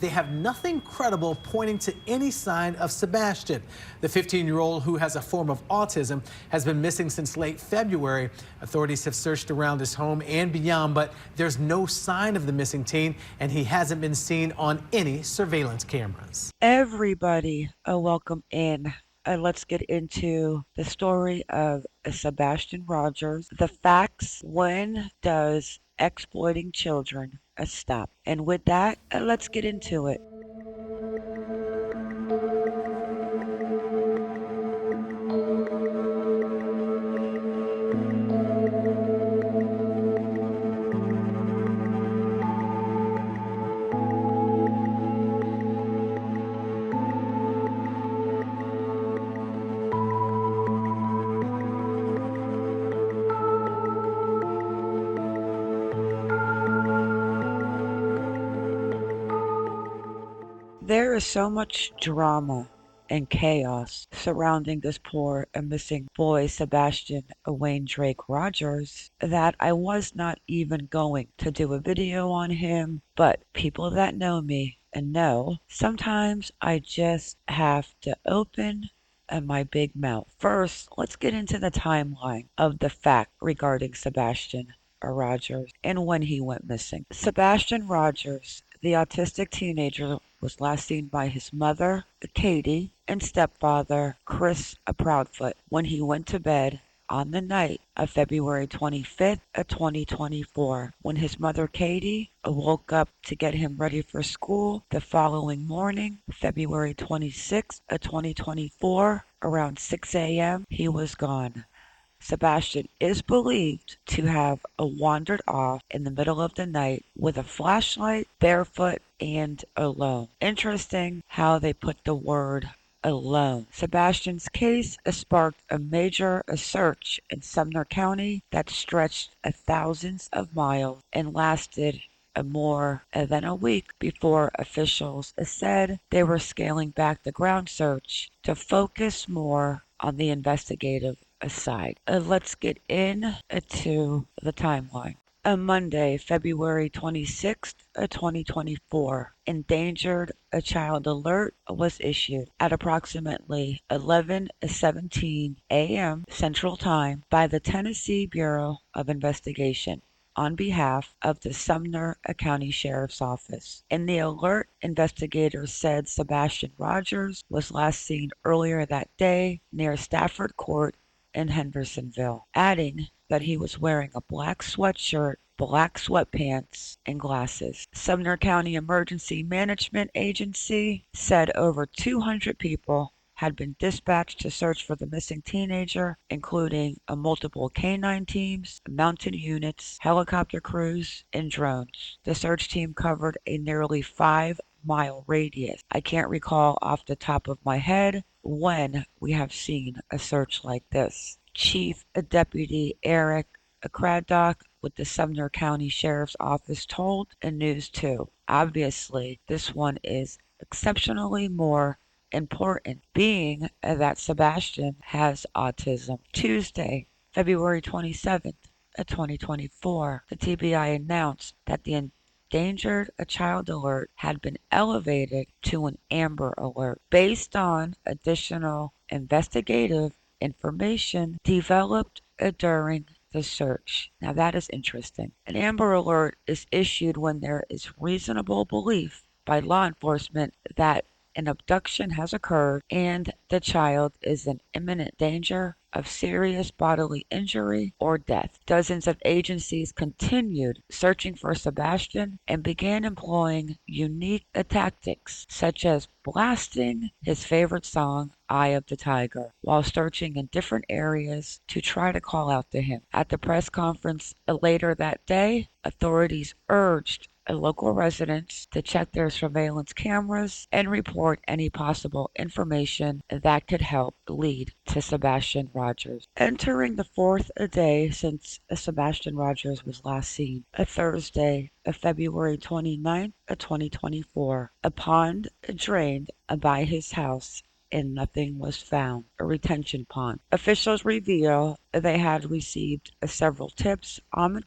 they have nothing credible pointing to any sign of Sebastian. The 15-year-old, who has a form of autism, has been missing since late February. Authorities have searched around his home and beyond, but there's no sign of the missing teen, and he hasn't been seen on any surveillance cameras. Everybody, welcome in. Let's get into the story of Sebastian Rogers. The facts: when does exploiting children stop? And with that, let's get into it. There is so much drama and chaos surrounding this poor and missing boy, Sebastian Wayne Drake Rogers, that I was not even going to do a video on him, but people that know me and know, sometimes I just have to open my big mouth. First, let's get into the timeline of the fact regarding Sebastian Rogers and when he went missing. Sebastian Rogers, the autistic teenager, was last seen by his mother, Katie, and stepfather, Chris Proudfoot, when he went to bed on the night of February 25th, 2024. When his mother, Katie, woke up to get him ready for school the following morning, February 26th, 2024, around 6 a.m., he was gone. Sebastian is believed to have wandered off in the middle of the night with a flashlight, barefoot, and alone. Interesting how they put the word alone. Sebastian's case sparked a major search in Sumner County that stretched thousands of miles and lasted more than a week before officials said they were scaling back the ground search to focus more on the investigative side. Let's get into the timeline. On Monday, February 26th, 2024, endangered child alert was issued at approximately 11:17 a.m. Central Time by the Tennessee Bureau of Investigation on behalf of the Sumner County Sheriff's Office. In the alert, investigators said Sebastian Rogers was last seen earlier that day near Stafford Court in Hendersonville, adding that he was wearing a black sweatshirt, black sweatpants, and glasses. Sumner County Emergency Management Agency said over 200 people had been dispatched to search for the missing teenager, including multiple canine teams, mounted units, helicopter crews, and drones. The search team covered a nearly 5-mile radius. I can't recall off the top of my head when we have seen a search like this. Chief Deputy Eric Craddock with the Sumner County Sheriff's Office told News 2. Obviously, this one is exceptionally more important, being that Sebastian has autism. Tuesday, February 27th, 2024, the TBI announced that the endangered child alert had been elevated to an Amber Alert based on additional investigative information developed during the search. Now that is interesting. An Amber Alert is issued when there is reasonable belief by law enforcement that an abduction has occurred and the child is in imminent danger of serious bodily injury or death. Dozens of agencies continued searching for Sebastian and began employing unique tactics, such as blasting his favorite song, Eye of the Tiger, while searching in different areas to try to call out to him. At the press conference later that day, authorities urged local residents to check their surveillance cameras and report any possible information that could help lead to Sebastian Rogers. Entering the fourth day since Sebastian Rogers was last seen, a Thursday, February 29th, 2024, a pond drained by his house and nothing was found. A retention pond. Officials reveal they had received several tips,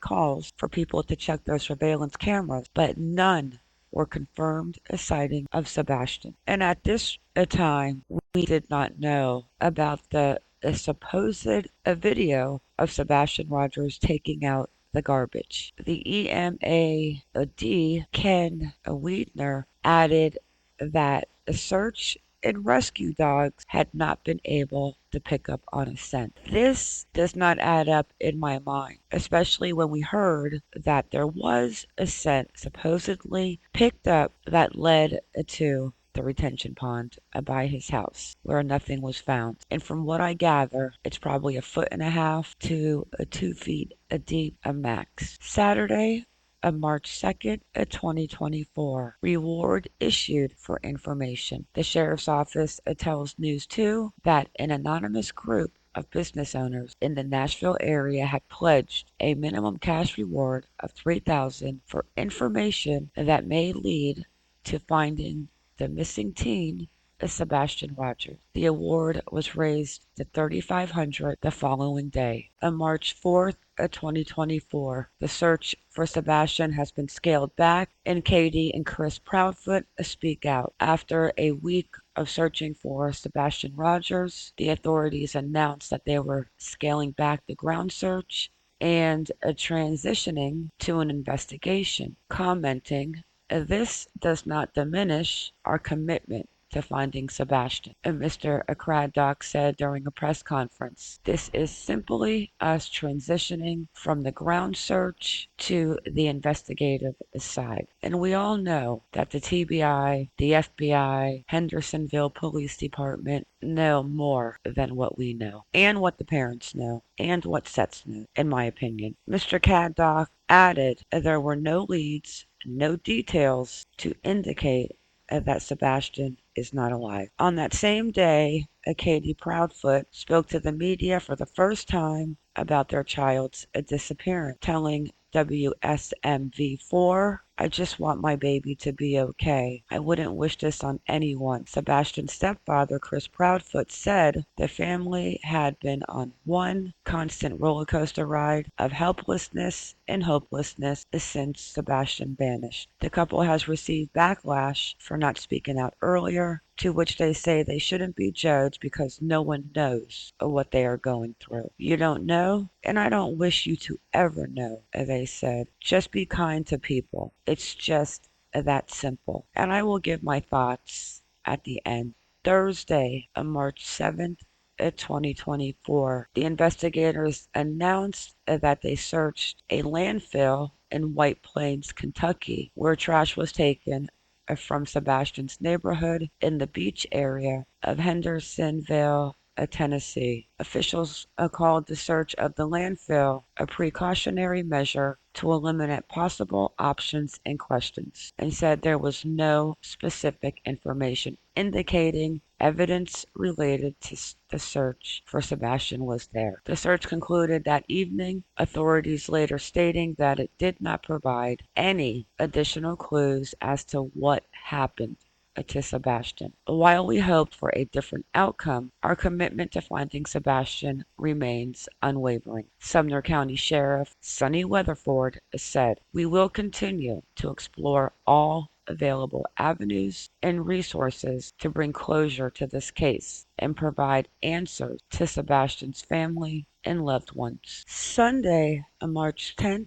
calls for people to check their surveillance cameras, but none were confirmed a sighting of Sebastian. And at this time, we did not know about the supposed video of Sebastian Rogers taking out the garbage. The EMAD, Ken Wiedner, added that a search and rescue dogs had not been able to pick up on a scent. This does not add up in my mind, especially when we heard that there was a scent supposedly picked up that led to the retention pond by his house where nothing was found. And from what I gather, it's probably 1.5 to 2 feet deep a max. Saturday, March 2nd, 2024. Reward issued for information. The Sheriff's Office tells News 2 that an anonymous group of business owners in the Nashville area had pledged a minimum cash reward of $3,000 for information that may lead to finding the missing teen, Sebastian Rogers. The award was raised to $3,500 the following day. On March 4th, 2024, the search for Sebastian has been scaled back, and Katie and Chris Proudfoot speak out. After a week of searching for Sebastian Rogers, the authorities announced that they were scaling back the ground search and transitioning to an investigation, commenting, "This does not diminish our commitment to finding Sebastian," Mr. Craddock said during a press conference. "This is simply us transitioning from the ground search to the investigative side." And we all know that the TBI, the FBI, Hendersonville Police Department know more than what we know, and what the parents know, and what Seth knew, in my opinion. Mr. Craddock added there were no leads, no details to indicate that Sebastian is not alive. On that same day, Katie Proudfoot spoke to the media for the first time about their child's disappearance, telling WSMV4, "I just want my baby to be okay. I wouldn't wish this on anyone." Sebastian's stepfather, Chris Proudfoot, said the family had been on one constant roller coaster ride of helplessness and hopelessness since Sebastian vanished. The couple has received backlash for not speaking out earlier, to which they say they shouldn't be judged because no one knows what they are going through. "You don't know, and I don't wish you to ever know," they said. "Just be kind to people. It's just that simple." And I will give my thoughts at the end. Thursday, March 7th, 2024, the investigators announced that they searched a landfill in White Plains, Kentucky, where trash was taken from Sebastian's neighborhood in the beach area of Hendersonville, Tennessee. Officials called the search of the landfill a precautionary measure to eliminate possible options and questions, and said there was no specific information indicating evidence related to the search for Sebastian was there. The search concluded that evening, authorities later stating that it did not provide any additional clues as to what happened to Sebastian. While we hoped for a different outcome, our commitment to finding Sebastian remains unwavering. Sumner County Sheriff Sonny Weatherford said, "We will continue to explore all available avenues and resources to bring closure to this case and provide answers to Sebastian's family and loved ones." Sunday, March 10th,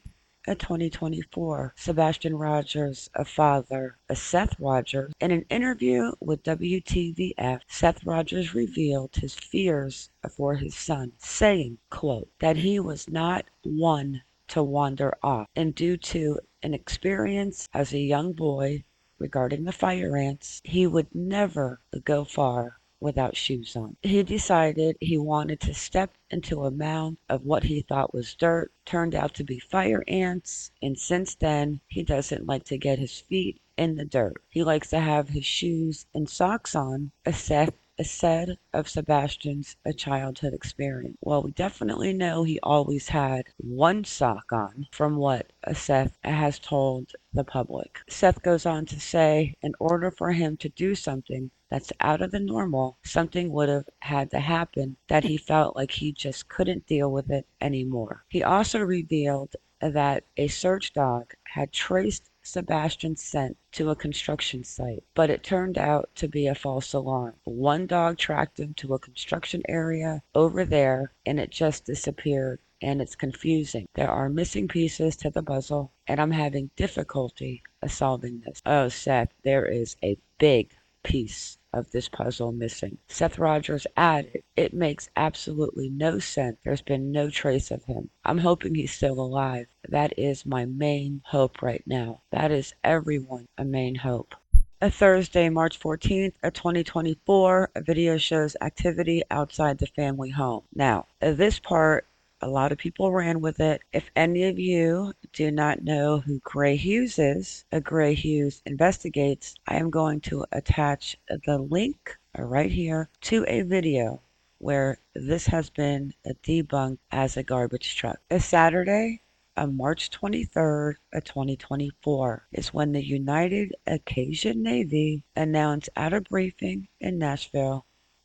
2024, Sebastian Rogers' father, Seth Rogers, in an interview with WTVF, Seth Rogers revealed his fears for his son, saying, quote, that he was not one to wander off, and due to an experience as a young boy regarding the fire ants, he would never go far without shoes on. He decided he wanted to step into a mound of what he thought was dirt, turned out to be fire ants, and since then, he doesn't like to get his feet in the dirt. He likes to have his shoes and socks on, Seth said of Sebastian's childhood experience. Well, we definitely know he always had one sock on, from what Seth has told the public. Seth goes on to say, in order for him to do something that's out of the normal, something would have had to happen that he felt like he just couldn't deal with it anymore. He also revealed that a search dog had traced Sebastian sent to a construction site, but it turned out to be a false alarm. One dog tracked him to a construction area over there, and it just disappeared. And it's confusing. There are missing pieces to the puzzle, and I'm having difficulty solving this. Oh, Seth, there is a big piece of this puzzle missing. Seth Rogers added, it makes absolutely no sense. There's been no trace of him. I'm hoping he's still alive. That is my main hope right now. That is everyone's main hope. A Thursday, March 14th, 2024, a video shows activity outside the family home. Now, this part, a lot of people ran with it. If any of you do not know who Gray Hughes is, Gray Hughes Investigates, I am going to attach the link right here to a video where this has been debunked as a garbage truck. A Saturday, March 23rd, 2024, is when the United Cajun Navy announced at a briefing in Nashville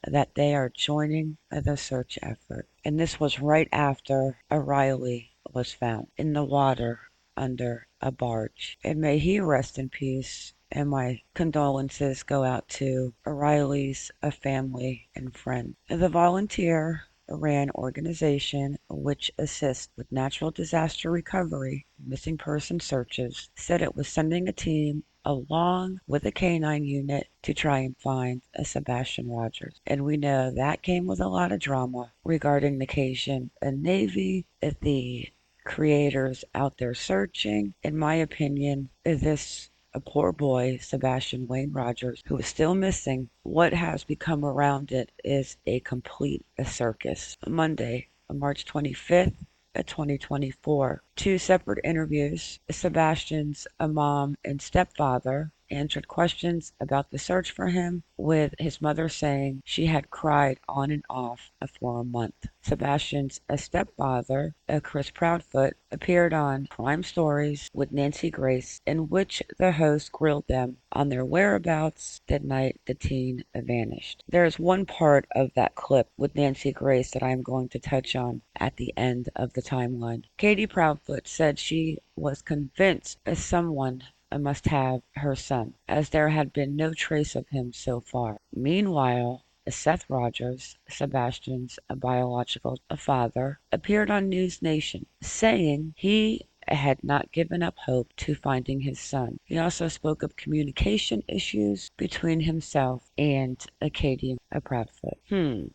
that they are joining the search effort. And this was right after O'Reilly was found in the water under a barge. And may he rest in peace. And my condolences go out to O'Reilly's family and friends. The volunteer ran organization which assists with natural disaster recovery, missing person searches, said it was sending a team along with a canine unit to try and find a Sebastian Rogers. And we know that came with a lot of drama regarding the Cajun Navy, the creators out there searching. In my opinion, this a poor boy, Sebastian Wayne Rogers, who is still missing. What has become around it is a complete circus. Monday, March 25th, 2024. Two separate interviews. Sebastian's mom and stepfather answered questions about the search for him, with his mother saying she had cried on and off for a month. Sebastian's stepfather, Chris Proudfoot, appeared on Crime Stories with Nancy Grace, in which the host grilled them on their whereabouts the night the teen vanished. There is one part of that clip with Nancy Grace that I am going to touch on at the end of the timeline. Katie Proudfoot said she was convinced someone must have her son, as there had been no trace of him so far. Meanwhile, Seth Rogers, Sebastian's biological father, appeared on News Nation, saying he had not given up hope to finding his son. He also spoke of communication issues between himself and Katie Proudfoot.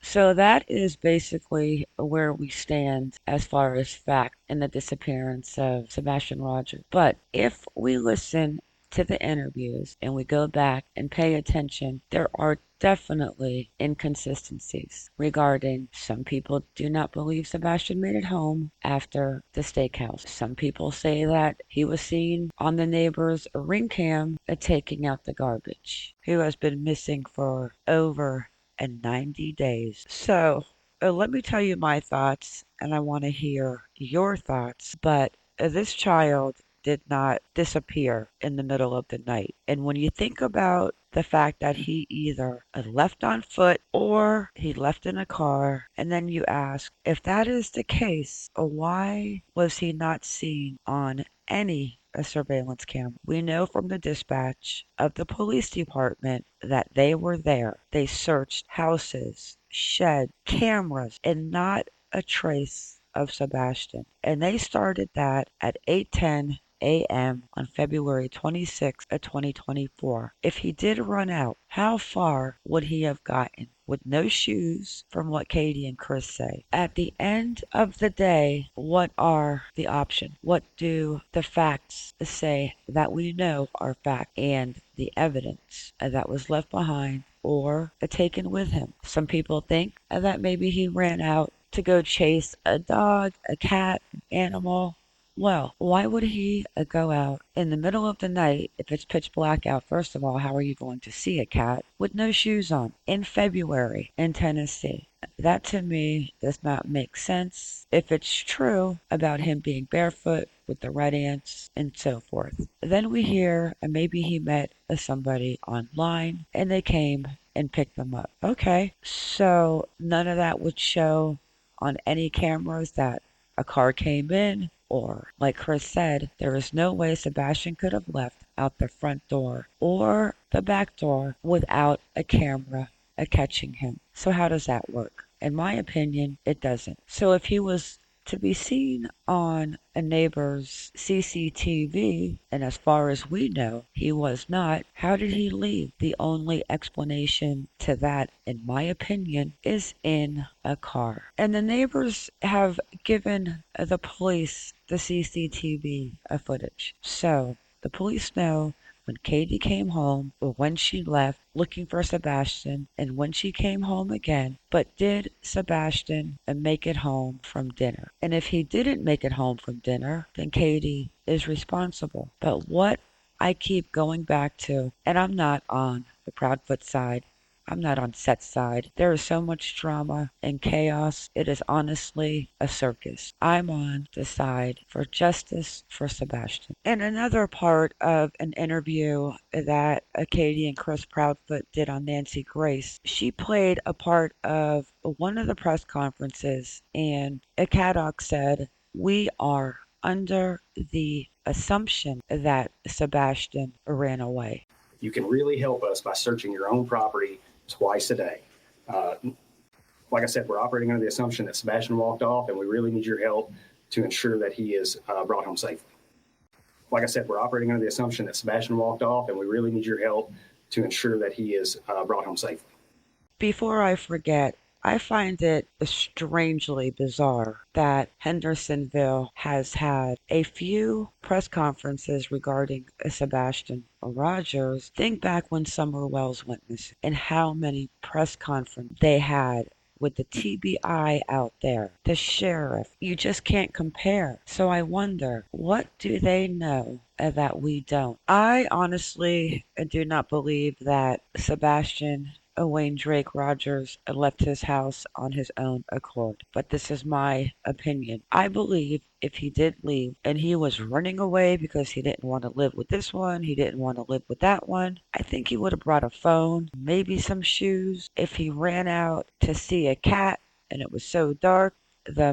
So that is basically where we stand as far as fact in the disappearance of Sebastian Rogers. But if we listen to the interviews and we go back and pay attention, there are definitely inconsistencies regarding some people do not believe Sebastian made it home after the steakhouse. Some people say that he was seen on the neighbor's ring cam taking out the garbage. He has been missing for over 90 days. So let me tell you my thoughts, and I want to hear your thoughts. But this child did not disappear in the middle of the night. And when you think about the fact that he either left on foot or he left in a car, and then you ask, if that is the case, why was he not seen on any surveillance camera? We know from the dispatch of the police department that they were there. They searched houses, shed, cameras, and not a trace of Sebastian. And they started that at 8:10 a.m. on February 26, 2024. If he did run out, how far would he have gotten? With no shoes, from what Katie and Chris say. At the end of the day, what are the options? What do the facts say that we know are fact, and the evidence that was left behind or taken with him? Some people think that maybe he ran out to go chase a dog, a cat, an animal. Well, why would he go out in the middle of the night if it's pitch black out? First of all, how are you going to see a cat with no shoes on in February in Tennessee? That to me does not make sense if it's true about him being barefoot with the red ants and so forth. Then we hear maybe he met somebody online and they came and picked them up. Okay, so none of that would show on any cameras that a car came in, or, like Chris said, there is no way Sebastian could have left out the front door or the back door without a camera catching him. So how does that work? In my opinion, it doesn't. So if he was to be seen on a neighbor's CCTV, and as far as we know, he was not, how did he leave? The only explanation to that, in my opinion, is in a car. And the neighbors have given the police the CCTV footage. So the police know when Katie came home, or when she left looking for Sebastian, and when she came home again. But did Sebastian make it home from dinner? And if he didn't make it home from dinner, then Katie is responsible. But what I keep going back to, and I'm not on the Proudfoot side, I'm not on Seth's side. There is so much drama and chaos. It is honestly a circus. I'm on the side for justice for Sebastian. And another part of an interview that Katie and Chris Proudfoot did on Nancy Grace, she played a part of one of the press conferences, and Caddock said, "We are under the assumption that Sebastian ran away." You can really help us by searching your own property twice a day. Like I said, we're operating under the assumption that Sebastian walked off, and we really need your help to ensure that he is brought home safely. Like I said, we're operating under the assumption that Sebastian walked off, and we really need your help to ensure that he is brought home safely. Before I forget, I find it strangely bizarre that Hendersonville has had a few press conferences regarding Sebastian Rogers. Think back when Summer Wells went missing and how many press conferences they had with the TBI out there, the sheriff. You just can't compare. So I wonder, what do they know that we don't? I honestly do not believe that Sebastian Wayne Drake Rogers left his house on his own accord. But this is my opinion. I believe if he did leave and he was running away because he didn't want to live with this one, he didn't want to live with that one, I think he would have brought a phone, maybe some shoes. If he ran out to see a cat and it was so dark, the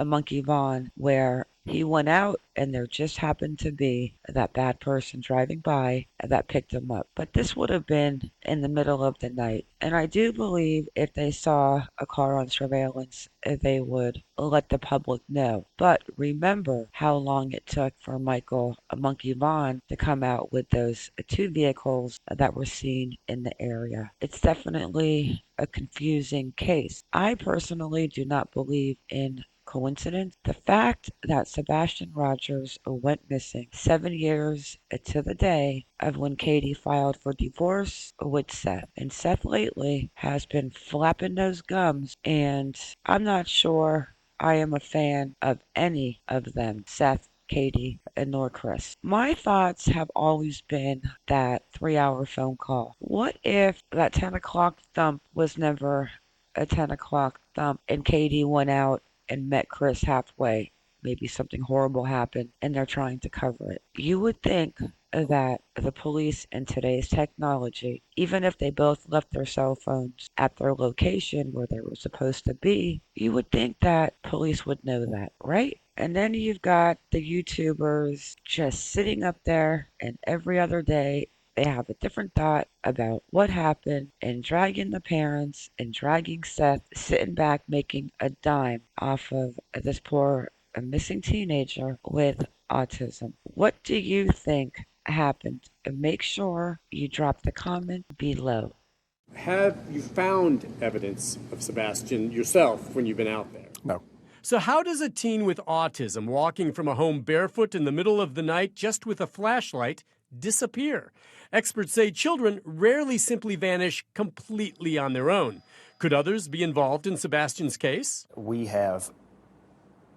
Monkey Vaughn, where he went out and there just happened to be that bad person driving by that picked him up. But this would have been in the middle of the night. And I do believe if they saw a car on surveillance, they would let the public know. But remember how long it took for Monkey Vaughn to come out with those two vehicles that were seen in the area. It's definitely a confusing case. I personally do not believe in coincidence. The fact that Sebastian Rogers went missing 7 years to the day of when Katie filed for divorce with Seth. And Seth lately has been flapping those gums, and I'm not sure I am a fan of any of them, Seth, Katie, and nor Chris. My thoughts have always been that 3-hour phone call. What if that 10 o'clock thump was never a 10 o'clock thump and Katie went out and met Chris halfway? Maybe something horrible happened and they're trying to cover it. You would think that the police in today's technology, even if they both left their cell phones at their location where they were supposed to be, you would think that police would know that, right? And then you've got the YouTubers just sitting up there, and every other day they have a different thought about what happened, and dragging the parents and dragging Seth, sitting back making a dime off of this poor missing teenager with autism. What do you think happened? And make sure you drop the comment below. Have you found evidence of Sebastian yourself when you've been out there? No. So how does a teen with autism walking from a home barefoot in the middle of the night just with a flashlight disappear? Experts say children rarely simply vanish completely on their own. Could others be involved in Sebastian's case? We have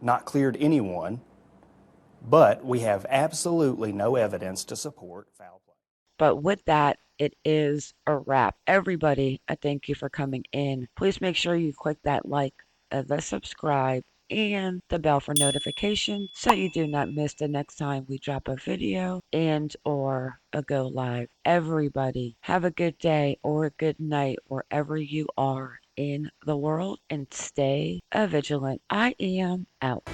not cleared anyone, but we have absolutely no evidence to support foul play. But with that, it is a wrap. Everybody, I thank you for coming in. Please make sure you click that like, the subscribe, and the bell for notifications so you do not miss the next time we drop a video and or a go live. Everybody, have a good day or a good night wherever you are in the world, and stay vigilant. I am out.